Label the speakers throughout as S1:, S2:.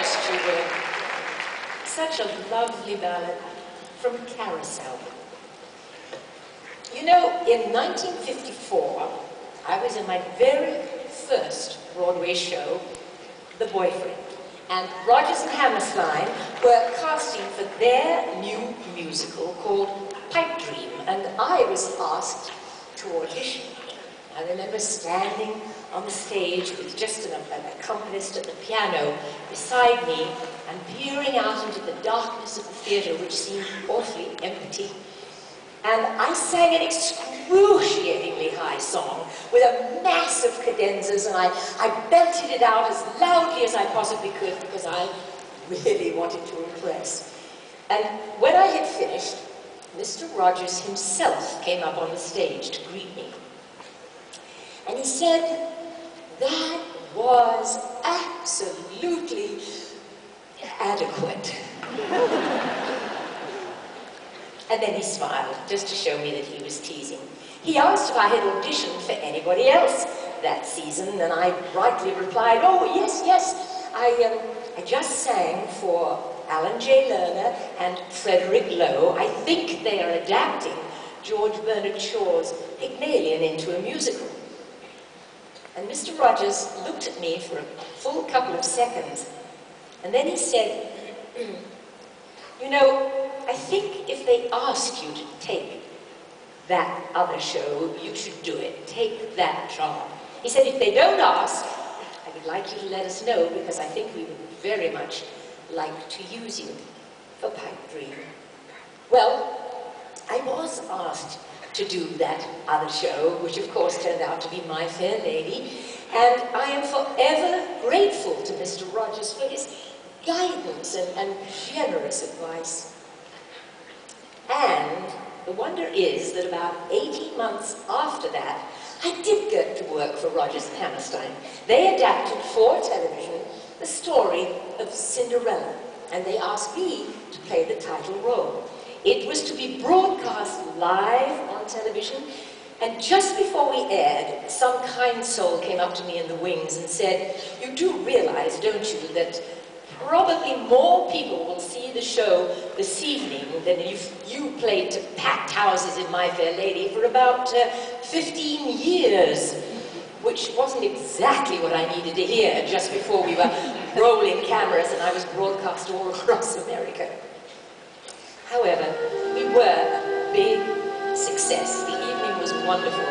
S1: Rogers Jubilee. Such a lovely ballad from Carousel. You know, in 1954, I was in my very first Broadway show, The Boyfriend, and Rodgers and Hammerstein were casting for their new musical called Pipe Dream, and I was asked to audition. I remember standing on the stage with just an accompanist at the piano beside me and peering out into the darkness of the theatre, which seemed awfully empty. And I sang an excruciatingly high song with a mass of cadenzas, and I belted it out as loudly as I possibly could because I really wanted to impress. And when I had finished, Mr. Rogers himself came up on the stage to greet me. And he said, "That was absolutely adequate." And then he smiled, just to show me that he was teasing. He asked if I had auditioned for anybody else that season, and I brightly replied, "Oh, yes, yes. I just sang for Alan J. Lerner and Frederick Lowe. I think they are adapting George Bernard Shaw's Pygmalion into a musical." And Mr. Rogers looked at me for a full couple of seconds, and then he said, "You know, I think if they ask you to take that other show, you should do it. Take that job." He said, "If they don't ask, I would like you to let us know, because I think we would very much like to use you for Pipe Dream." Well, I was asked to do that other show, which of course turned out to be My Fair Lady, and I am forever grateful to Mr. Rogers for his guidance and generous advice. And the wonder is that about 18 months after that, I did get to work for Rodgers and Hammerstein. They adapted for television the story of Cinderella, and they asked me to play the title role. It was to be broadcast live on television, and just before we aired, some kind soul came up to me in the wings and said, "You do realize, don't you, that probably more people will see the show this evening than if you played to packed houses in My Fair Lady for about 15 years, which wasn't exactly what I needed to hear just before we were rolling cameras and I was broadcast all across America. However, we were a big success. The evening was wonderful,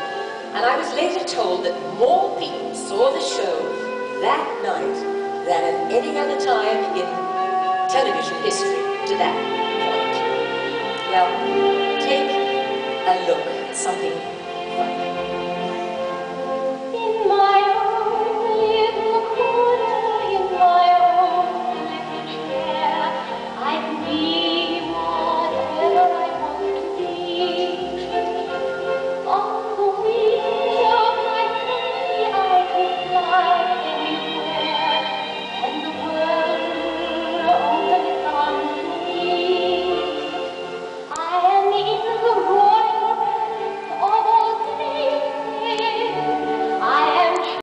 S1: and I was later told that more people saw the show that night than at any other time in television history to that point. Well, take a look at something